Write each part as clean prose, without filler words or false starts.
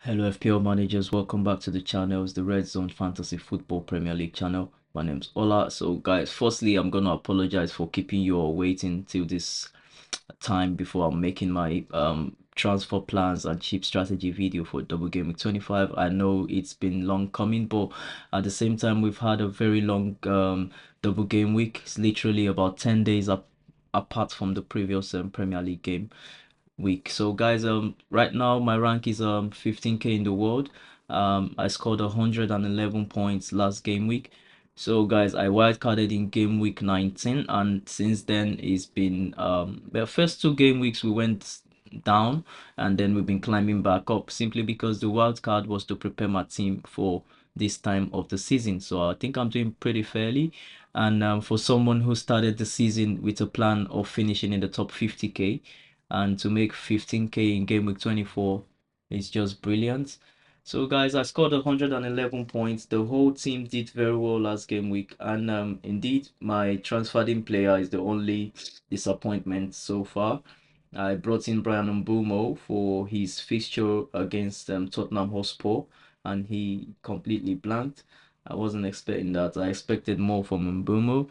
Hello FPL managers, welcome back to the channel. It's the Red Zone Fantasy Football Premier League channel. My name's Ola. So guys, firstly, I'm gonna apologize for keeping you all waiting till this time before I'm making my transfer plans and cheap strategy video for Double Game Week 25. I know it's been long coming, but at the same time we've had a very long double game week. It's literally about 10 days apart from the previous Premier League game week. So guys, right now my rank is 15k in the world. I scored 111 points last game week. So guys, I wildcarded in game week 19, and since then it's been the first two game weeks we went down, and then we've been climbing back up simply because the wild card was to prepare my team for this time of the season. So I think I'm doing pretty fairly. And for someone who started the season with a plan of finishing in the top 50k, and to make 15k in game week 24 is just brilliant. So guys, I scored 111 points. The whole team did very well last game week, and indeed my transferred in player is the only disappointment so far. I brought in Brian Mbumo for his fixture against Tottenham Hotspur, and he completely blanked. I wasn't expecting that. I expected more from Mbumo.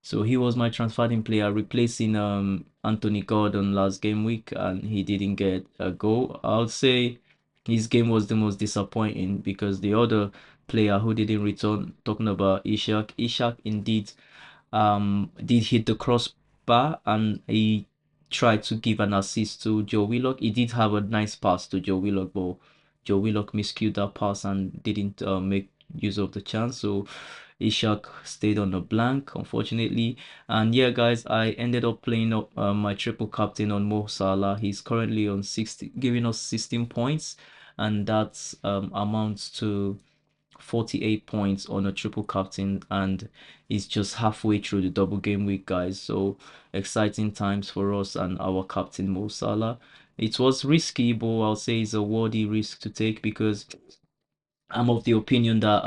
So he was my transferred in player, replacing Anthony Gordon last game week, and he didn't get a goal. I would say his game was the most disappointing because the other player who didn't return, talking about Ishak indeed did hit the crossbar, and he tried to give an assist to Joe Willock. He did have a nice pass to Joe Willock, but Joe Willock miscued that pass and didn't make use of the chance. So Ishak stayed on the blank, unfortunately. And yeah, guys, I ended up playing up my triple captain on Mo Salah. He's currently on 60, giving us 16 points, and that's amounts to 48 points on a triple captain, and it's just halfway through the double game week, guys. So exciting times for us and our captain Mo Salah. It was risky, but I'll say it's a worthy risk to take because I'm of the opinion that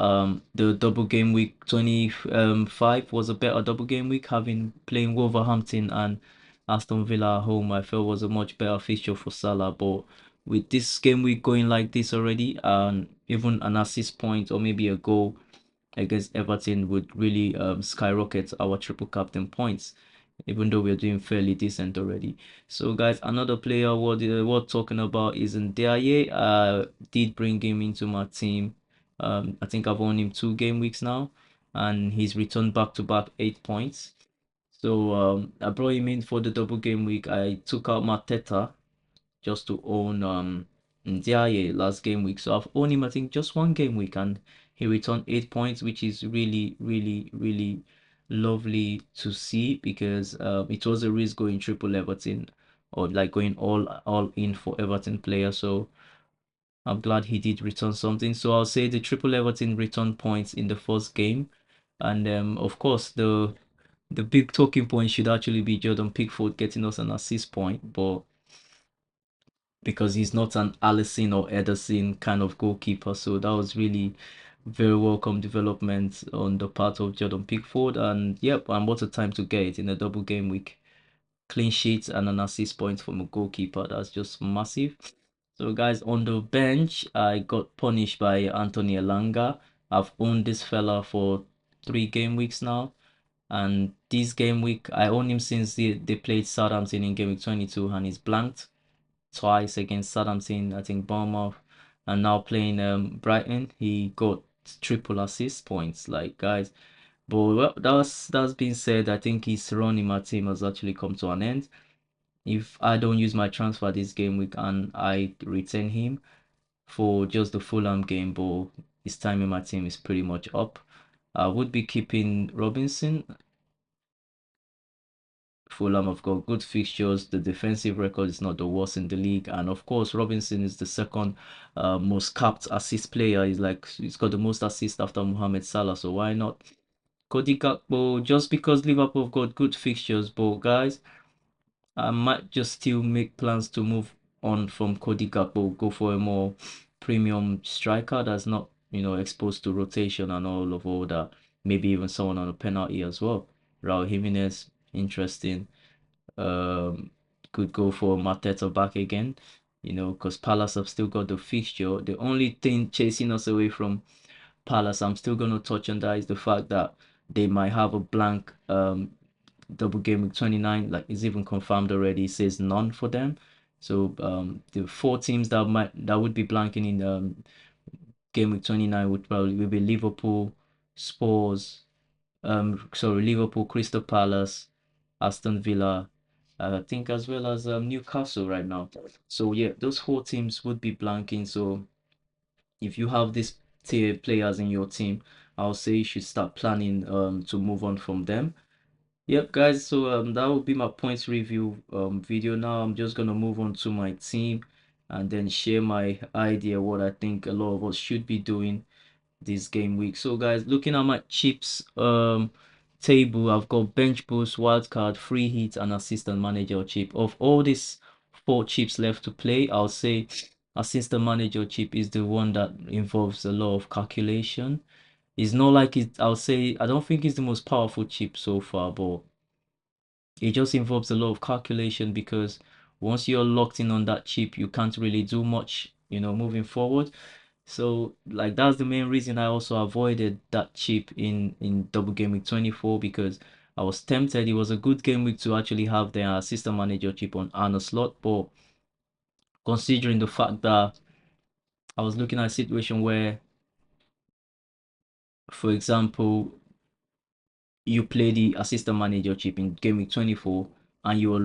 the double game week 25 was a better double game week, having playing Wolverhampton and Aston Villa at home. I felt was a much better fixture for Salah, but with this game week going like this already, and even an assist point or maybe a goal against Everton would really skyrocket our triple captain points, even though we're doing fairly decent already. So guys, another player worth talking about is Ndiaye. Did bring him into my team. I think I've owned him 2 game weeks now, and he's returned back to back 8 points. So I brought him in for the double game week. I took out Mateta just to own Ndiaye last game week. So I've owned him, I think, just 1 game week, and he returned 8 points, which is really, really, really lovely to see because it was a risk going triple Everton or like going all in for Everton player. So I'm glad he did return something. So I'll say the triple Everton return points in the first game, and of course the big talking point should actually be Jordan Pickford getting us an assist point, but because he's not an Allison or Ederson kind of goalkeeper. So that was really very welcome development on the part of Jordan Pickford. And yep, and what a time to get it in a double game week. Clean sheets and an assist point from a goalkeeper. That's just massive. So guys, on the bench, I got punished by Anthony Elanga. I've owned this fella for 3 game weeks now. And this game week, I own him since they played Southampton in game week 22, and he's blanked twice against Southampton, I think Bournemouth, and now playing Brighton. He got triple assist points, like guys. But well, that's being said, I think his run in my team has actually come to an end. If I don't use my transfer this game week and I retain him for just the Fulham game, but his time in my team is pretty much up. I would be keeping Robinson. Fulham have got good fixtures. The defensive record is not the worst in the league, and of course, Robinson is the second most capped assist player. He's got the most assists after Mohamed Salah. So why not Cody Gakpo? Just because Liverpool have got good fixtures, but guys, I might just still make plans to move on from Cody Gakpo, go for a more premium striker that's not exposed to rotation and all that. Maybe even someone on a penalty as well. Raul Jimenez, interesting. Um, could go for Mateta back again. because Palace have still got the fixture. The only thing chasing us away from Palace, I'm still going to touch on that, is the fact that they might have a blank double game week 29. Like, it's even confirmed already. It says none for them. So the four teams that would be blanking in game week 29 would probably be Liverpool, Spurs, Liverpool, Crystal Palace, Aston Villa, I think, as well as Newcastle right now. So yeah, those four teams would be blanking. So if you have these tier players in your team, I'll say you should start planning to move on from them. Yep, guys. So that will be my points review video. Now I'm just gonna move on to my team and then share my idea what I think a lot of us should be doing this game week. So guys, looking at my chips table, I've got bench boost, wildcard, free hit, and assistant manager chip. Of all these four chips left to play, I'll say assistant manager chip is the one that involves a lot of calculation. It's not like it, I'll say, I don't think it's the most powerful chip so far, but it just involves a lot of calculation, because once you're locked in on that chip, you can't really do much, moving forward. So like that's the main reason I also avoided that chip in double game week 24, because I was tempted. It was a good game week to actually have the assistant manager chip on a slot, but considering the fact that I was looking at a situation where, for example, you play the assistant manager chip in game week 24 and you're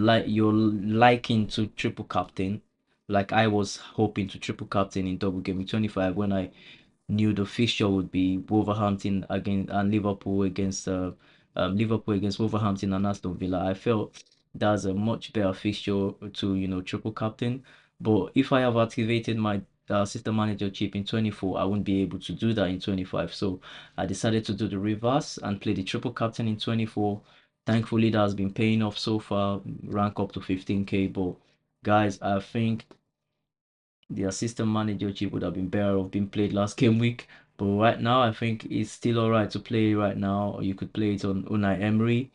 liking to triple captain, like I was hoping to triple captain in double game week 25, when I knew the fixture would be Wolverhampton against and Liverpool against Wolverhampton and Aston Villa. I felt that's a much better fixture to triple captain. But if I have activated my system manager chip in 24, I wouldn't be able to do that in 25. So I decided to do the reverse and play the triple captain in 24. Thankfully, that has been paying off so far. Rank up to 15k. But guys, I think the assistant manager chip would have been better off being played last game week. But right now, I think it's still alright to play right now. Or you could play it on Unai Emery.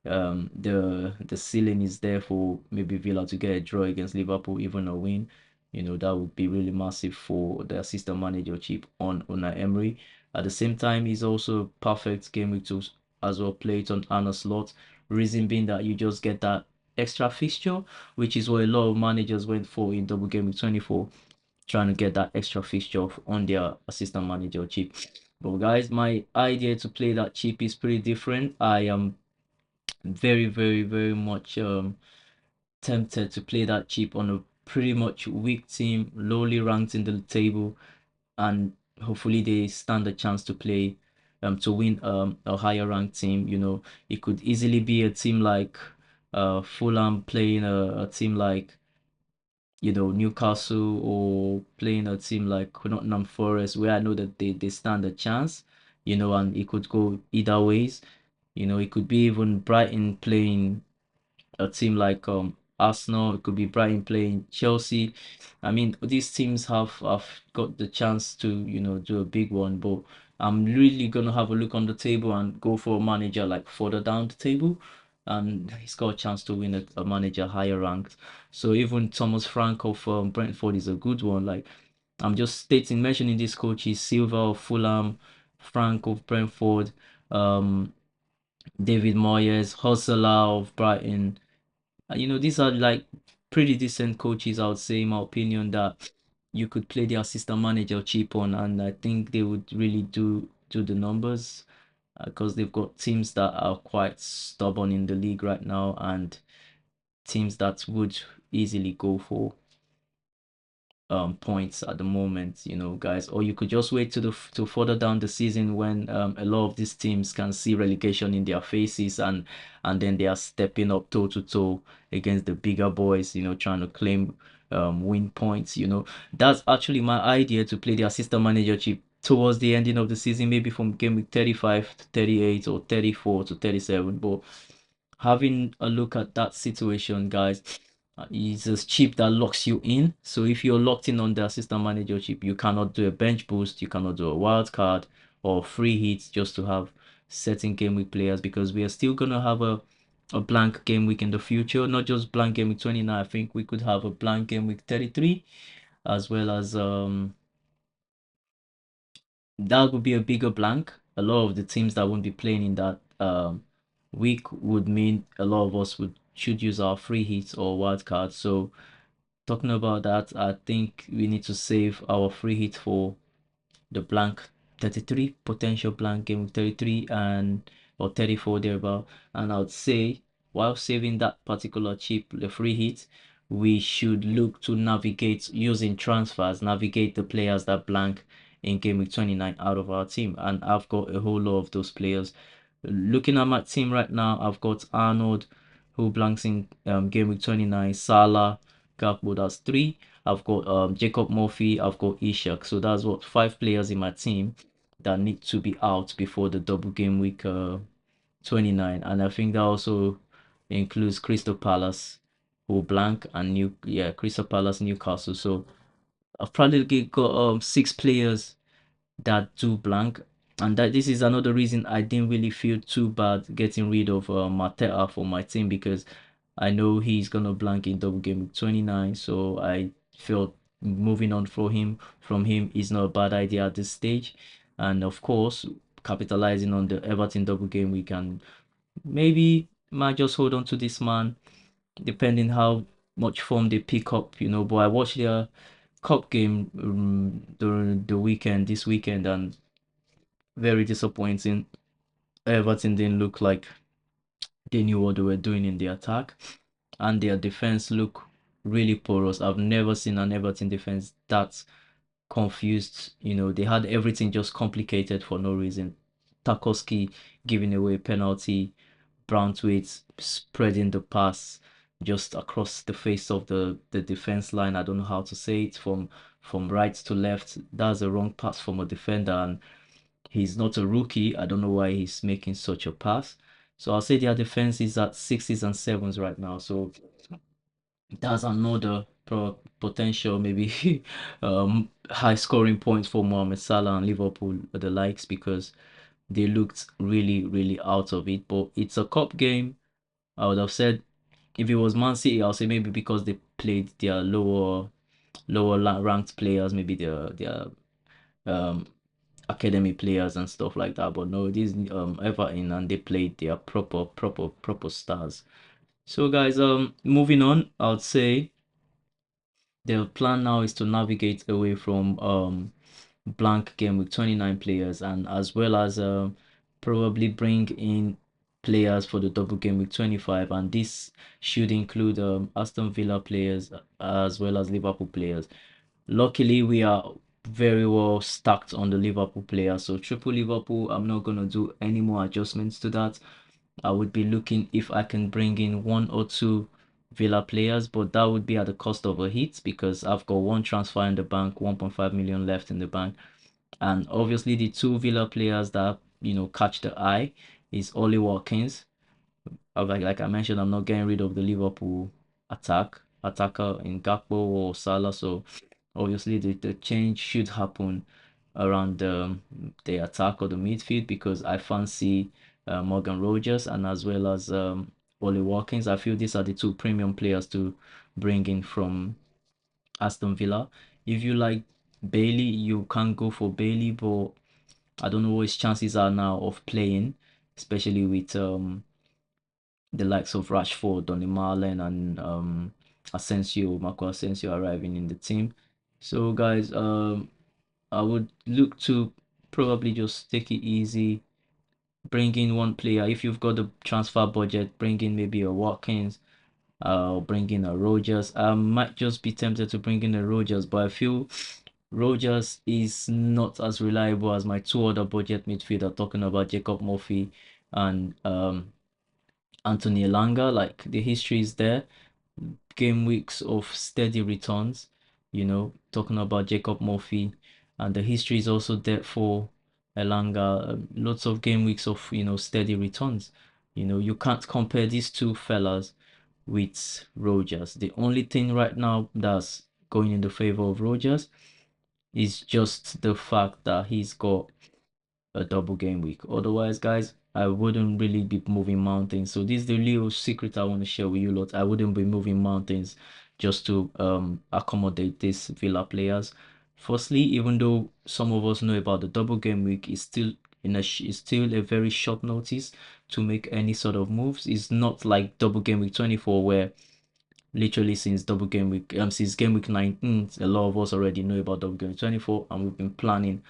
The ceiling is there for maybe Villa to get a draw against Liverpool, even a win. That would be really massive for the assistant manager chip on Unai Emery. At the same time, he's also perfect game week to as well play it on Anna slot. Reason being that you just get that extra fixture, which is what a lot of managers went for in double game week 24, trying to get that extra fixture on their assistant manager chip. But guys, my idea to play that chip is pretty different. I am very, very, very much tempted to play that chip on a pretty much weak team, lowly ranked in the table, and hopefully they stand a chance to play to win a higher ranked team. It could easily be a team like Fulham playing a team like Newcastle, or playing a team like Nottingham Forest, where I know that they stand a chance, and it could go either ways. It could be even Brighton playing a team like Arsenal. It could be Brighton playing Chelsea. I mean, these teams have got the chance to do a big one, but I'm really gonna have a look on the table and go for a manager like further down the table, and he's got a chance to win a manager higher ranked. So even Thomas Frank of Brentford is a good one. Like, I'm just mentioning these coaches: Silva of Fulham, Frank of Brentford, um, David Moyes, Hosala of Brighton. These are like pretty decent coaches, I would say, in my opinion, that you could play the assistant manager cheap on, and I think they would really do the numbers, because they've got teams that are quite stubborn in the league right now, and teams that would easily go for points at the moment, guys. Or you could just wait to further down the season, when a lot of these teams can see relegation in their faces, and then they are stepping up toe to toe against the bigger boys, trying to claim win points. That's actually my idea, to play the assistant manager chip towards the ending of the season, maybe from game week 35 to 38, or 34 to 37. But having a look at that situation, guys, is a chip that locks you in. So if you're locked in on the assistant manager chip, you cannot do a bench boost, you cannot do a wild card or free hits just to have certain game week players, because we are still gonna have a blank game week in the future, not just blank game week 29. I think we could have a blank game week 33, as well as that would be a bigger blank. A lot of the teams that won't be playing in that week would mean a lot of us would should use our free hits or wild cards. So talking about that, I think we need to save our free hit for the blank 33, potential blank game 33 and or 34 thereabout. And I would say while saving that particular chip, the free hit, we should look to navigate using transfers, navigate the players that blank in game week 29 out of our team. And I've got a whole lot of those players. Looking at my team right now, I've got Arnold who blanks in game week 29, Salah, Gakpo, that's three. I've got Jacob Murphy, I've got Ishak. So that's what five players in my team that need to be out before the double game week 29. And I think that also includes Crystal Palace, who blank, and Crystal Palace, Newcastle. So I've probably got six players that do blank. And that this is another reason I didn't really feel too bad getting rid of Mateta for my team, because I know he's gonna blank in double game week 29. So I felt moving on from him is not a bad idea at this stage. And of course, capitalizing on the Everton double game week, and maybe might just hold on to this man depending how much form they pick up. But I watched their cup game during the weekend, this weekend, and very disappointing. Everton didn't look like they knew what they were doing in the attack, and their defense looked really porous. I've never seen an Everton defense that confused. They had everything just complicated for no reason. Tarkowski giving away penalty, Brantwaite spreading the pass just across the face of the defense line. I don't know how to say it, from right to left. That's a wrong pass from a defender, and he's not a rookie. I don't know why he's making such a pass. So I'll say their defense is at sixes and sevens right now. So that's another potential, maybe high scoring points for Mohamed Salah and Liverpool, the likes, because they looked really, really out of it. But it's a cup game. I would have said if it was Man City, I'll say maybe because they played their lower ranked players, maybe their um academy players and stuff like that. But no, these Everton, and they played their proper stars. So guys, moving on, I would say the plan now is to navigate away from blank game with 29 players, and as well as probably bring in players for the double game with 25, and this should include Aston Villa players as well as Liverpool players. Luckily, we are very well stacked on the Liverpool players, so triple Liverpool, I'm not gonna do any more adjustments to that. I would be looking if I can bring in one or two Villa players, but that would be at the cost of a hit, because I've got one transfer in the bank, 1.5 million left in the bank. And obviously the two Villa players that catch the eye is Ollie Watkins. Like I mentioned, I'm not getting rid of the Liverpool attacker in Gakpo or Salah. So obviously the change should happen around the attack or the midfield, because I fancy Morgan Rogers and as well as Ollie Watkins. I feel these are the two premium players to bring in from Aston Villa. If you like Bailey, you can go for Bailey, but I don't know what his chances are now of playing, especially with the likes of Rashford, Donny Marlen, and Marco Asensio arriving in the team. So guys, I would look to probably just take it easy, bring in one player. If you've got the transfer budget, bring in maybe a Watkins, bring in a Rogers. I might just be tempted to bring in a Rogers, but I feel Rogers is not as reliable as my two other budget midfielder, talking about Jacob Murphy and Anthony Elanga. Like, the history is there, game weeks of steady returns, talking about Jacob Murphy, and the history is also there for Elanga. Lots of game weeks of steady returns. You can't compare these two fellas with Rogers. The only thing right now that's going in the favor of Rogers is just the fact that he's got a double game week. Otherwise, guys, I wouldn't really be moving mountains. So this is the little secret I want to share with you lot. I wouldn't be moving mountains just to accommodate these Villa players. Firstly, even though some of us know about the double game week, it's still a very short notice to make any sort of moves. It's not like double game week 24 where literally since game week 19, a lot of us already know about double game week 24 and we've been planning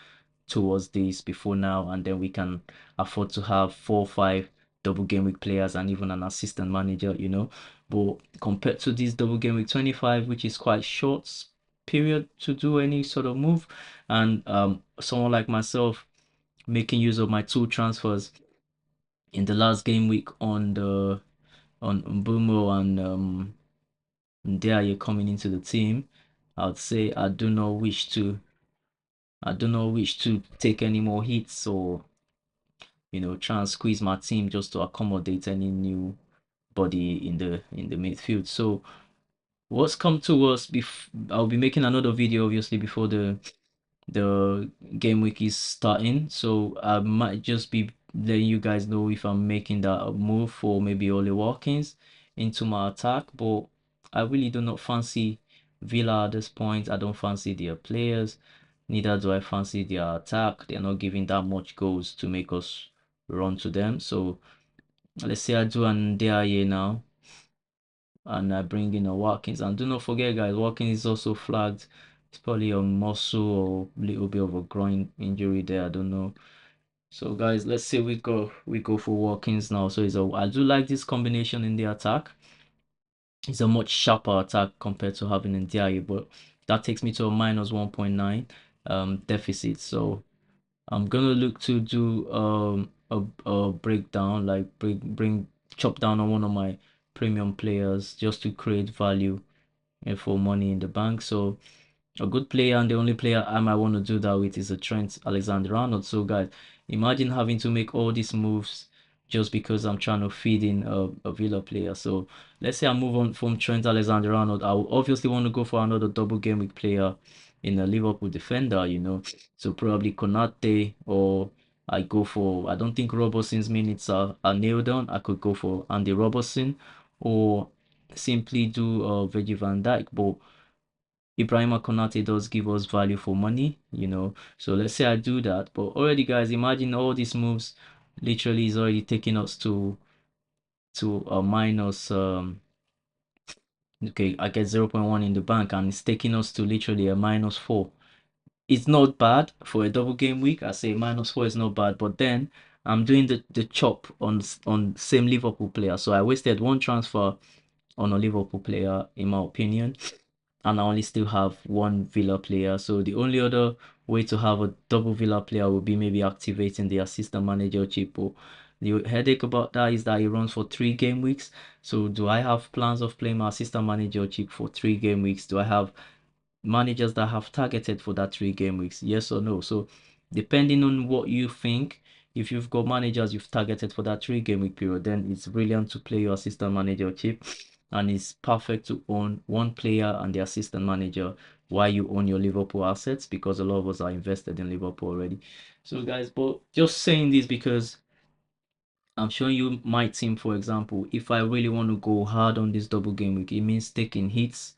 towards this before now, and then we can afford to have 4 or 5 double game week players and even an assistant manager, But compared to this double game week 25, which is quite short period to do any sort of move, and someone like myself making use of my 2 transfers in the last game week on Mbumo and there you're coming into the team, I would say I do not wish to take any more hits or try and squeeze my team just to accommodate any new body in the midfield. So what's come to us, I'll be making another video obviously before the game week is starting, so I might just be letting you guys know if I'm making that move for maybe Ole Watkins into my attack. But I really do not fancy Villa at this point. I don't fancy their players, neither do I fancy their attack. They're not giving that much goals to make us run to them. So let's say I do an DIA now and I bring in a Watkins. And do not forget, guys, Watkins is also flagged. It's probably a muscle or little bit of a groin injury there. I don't know. So, guys, let's say we go for Watkins now. So I do like this combination in the attack. It's a much sharper attack compared to having Ndiaye, but that takes me to a minus 1.9 deficit. So I'm gonna look to do a breakdown, like bring chop down on one of my premium players just to create value for money in the bank. So a good player and the only player I might want to do that with is a Trent Alexander-Arnold. So guys, imagine having to make all these moves just because I'm trying to feed in a Villa player. So let's say I move on from Trent Alexander-Arnold. I will obviously want to go for another double game week player in a Liverpool defender. So probably Konate, or I don't think Robertson's minutes are nailed on. I could go for Andy Robertson or simply do Virgil van Dijk. But Ibrahima Konate does give us value for money. So let's say I do that. But already, guys, imagine all these moves literally is already taking us to a minus okay, I get 0.1 in the bank and it's taking us to literally a -4. It's not bad for a double game week. I say -4 is not bad, but then I'm doing the chop on same Liverpool player. So I wasted 1 transfer on a Liverpool player, in my opinion, and I only still have 1 Villa player. So the only other way to have a double Villa player would be maybe activating the assistant manager chip. The headache about that is that it runs for 3 game weeks. So do I have plans of playing my assistant manager chip for 3 game weeks? Do I have managers that have targeted for that 3 game weeks? Yes or no? So depending on what you think, if you've got managers you've targeted for that 3 game week period, then it's brilliant to play your assistant manager chip, and it's perfect to own one player and the assistant manager while you own your Liverpool assets, because a lot of us are invested in Liverpool already. So guys, but just saying this because I'm showing you my team. For example, if I really want to go hard on this double game week, it means taking hits.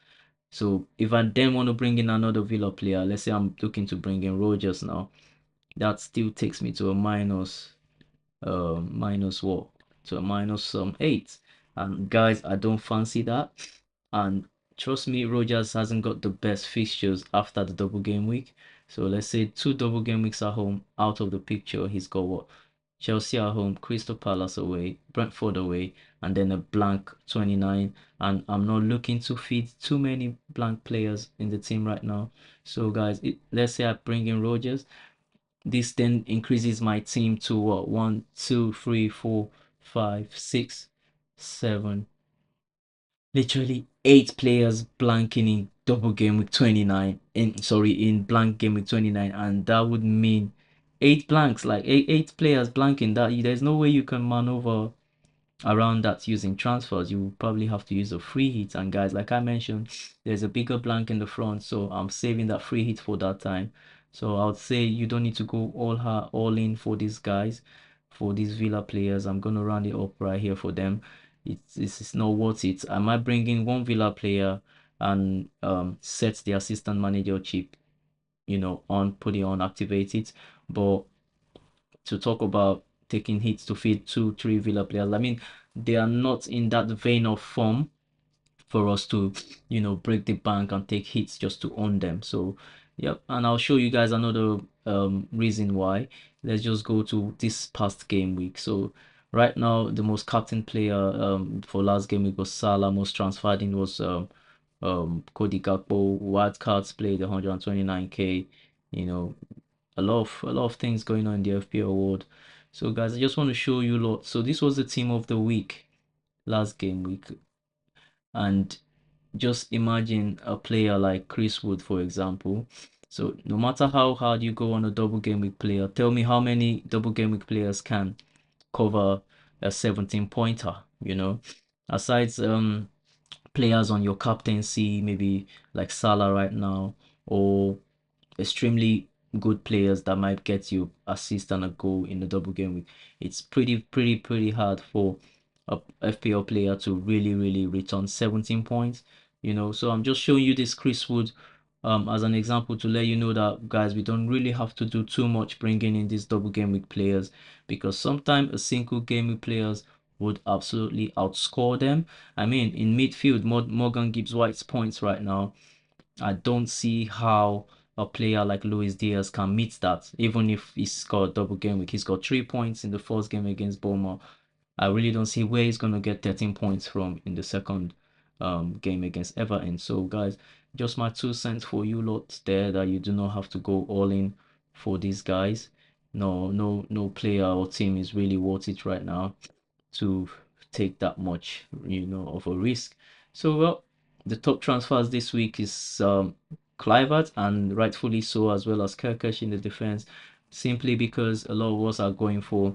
So if I then want to bring in another Villa player, let's say I'm looking to bring in Rogers now, that still takes me to a minus what? To a minus some 8. And guys, I don't fancy that. And trust me, Rogers hasn't got the best fixtures after the double game week. So let's say 2 double game weeks at home out of the picture. He's got what? Chelsea at home, Crystal Palace away, Brentford away, and then a blank 29. And I'm not looking to feed too many blank players in the team right now. So guys, let's say I bring in Rogers. This then increases my team to what? 1, 2, 3, 4, 5, 6, 7. Literally 8 players blanking in double game week 29. In blank game week 29, and that would mean 8 blanks, like eight players blanking. That there's no way you can maneuver around that using transfers. You probably have to use a free hit. And guys, like I mentioned, there's a bigger blank in the front, so I'm saving that free hit for that time. So I would say you don't need to go all in for these guys. for these Villa players. I'm gonna round it up right here for them. It's not worth it. I might bring in one Villa player and set the assistant manager chip, on, put it on, activate it. But to talk about taking hits to feed two, three Villa players, I mean, they are not in that vein of form for us to, break the bank and take hits just to own them. So, yep. And I'll show you guys another reason why. Let's just go to this past game week. So, right now, the most captain player for last game week was Salah. Most transferred in was Cody Gakpo. Wild cards played 129k. You know, a lot of things going on in the FPL world. So, guys, I just want to show you a lot. So, this was the team of the week last game week, and just imagine a player like Chris Wood, for example. So no matter how hard you go on a double game week player, tell me how many double game week players can cover a 17 pointer, Aside players on your captaincy, maybe like Salah right now, or extremely good players that might get you assist and a goal in the double game week. It's pretty hard for a FPL player to really return 17 points. So I'm just showing you this Chris Wood as an example to let you know that, guys, we don't really have to do too much bringing in these double game week players, because sometimes a single game week players would absolutely outscore them. I mean, in midfield, Morgan Gibbs White's points right now, I don't see how a player like Luis Diaz can meet that, even if he's got a double game week. He's got 3 points in the first game against Bournemouth. I really don't see where he's going to get 13 points from in the second game against Everton. So, guys, just my 2 cents for you lot there, that you do not have to go all in for these guys. No player or team is really worth it right now to take that much, of a risk. So, well, the top transfers this week is Kluivert, and rightfully so, as well as Kirkesh in the defense, simply because a lot of us are going for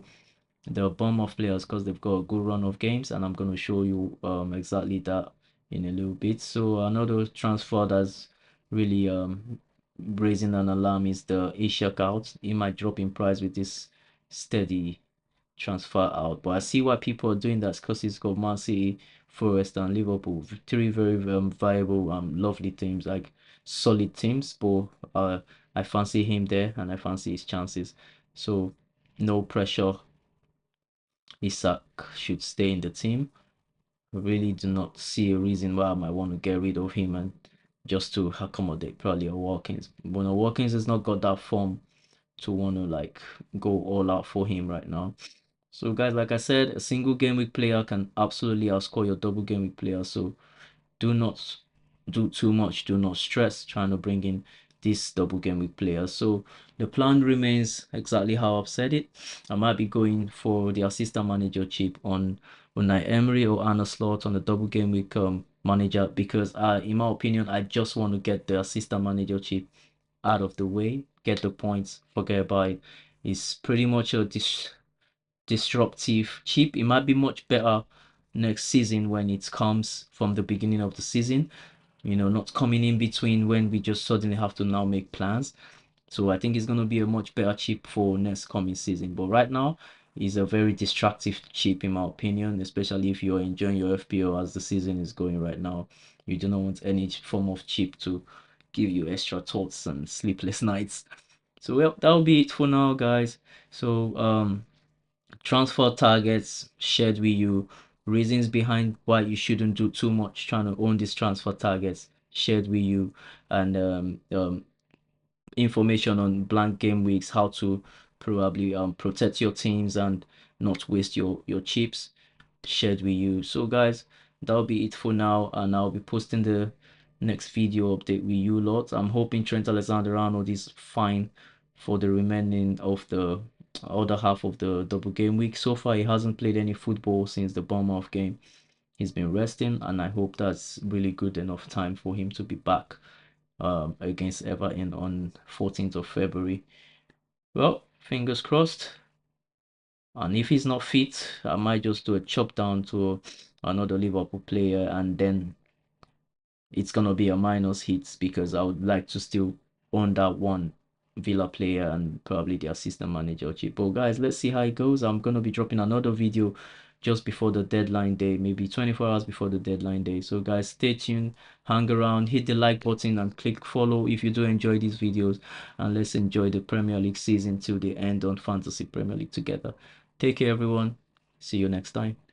the Bournemouth players because they've got a good run of games, and I'm going to show you exactly that in a little bit. So another transfer that's really raising an alarm is the Asia out. It might drop in price with this steady transfer out. But I see why people are doing that, because he's got Man City, Forest, and Liverpool. Three very viable, lovely teams, like solid teams. But I fancy him there, and I fancy his chances. So no pressure. Isak should stay in the team. I really do not see a reason why I might want to get rid of him and just to accommodate probably a Watkins. When a Watkins has not got that form to want to like go all out for him right now. So, guys, like I said, a single game week player can absolutely outscore your double game week player. So do not do too much. Do not stress trying to bring in this double game week player. So the plan remains exactly how I've said it. I might be going for the assistant manager chip on ON Emery or Anna Slot on the double game week manager, because in my opinion, I just want to get the assistant manager chip out of the way, get the points, forget about it. It's pretty much a disruptive chip. It might be much better next season when it comes from the beginning of the season, not coming in between when we just suddenly have to now make plans. So I think it's going to be a much better chip for next coming season. But right now, it's a very destructive chip in my opinion, especially if you're enjoying your FPO as the season is going right now. You do not want any form of chip to give you extra thoughts and sleepless nights. So, well, that'll be it for now, guys. So transfer targets shared with you, reasons behind why you shouldn't do too much trying to own these transfer targets shared with you, and information on blank game weeks, how to probably protect your teams and not waste your chips shared with you. So, guys, that'll be it for now, and I'll be posting the next video update with you lot. I'm hoping Trent Alexander-Arnold is fine for the remaining of the other half of the double game week. So far, he hasn't played any football since the Bournemouth game. He's been resting, and I hope that's really good enough time for him to be back against Everton on 14th of February. Well, fingers crossed. And if he's not fit, I might just do a chop down to another Liverpool player, and then it's gonna be a minus hit because I would like to still own that one Villa player and probably the assistant manager cheap. But guys, let's see how it goes. I'm gonna be dropping another video just before the deadline day, maybe 24 hours before the deadline day. So guys, stay tuned, hang around, hit the like button and click follow if you do enjoy these videos, and let's enjoy the Premier League season till the end on Fantasy Premier League together. Take care everyone. See you next time.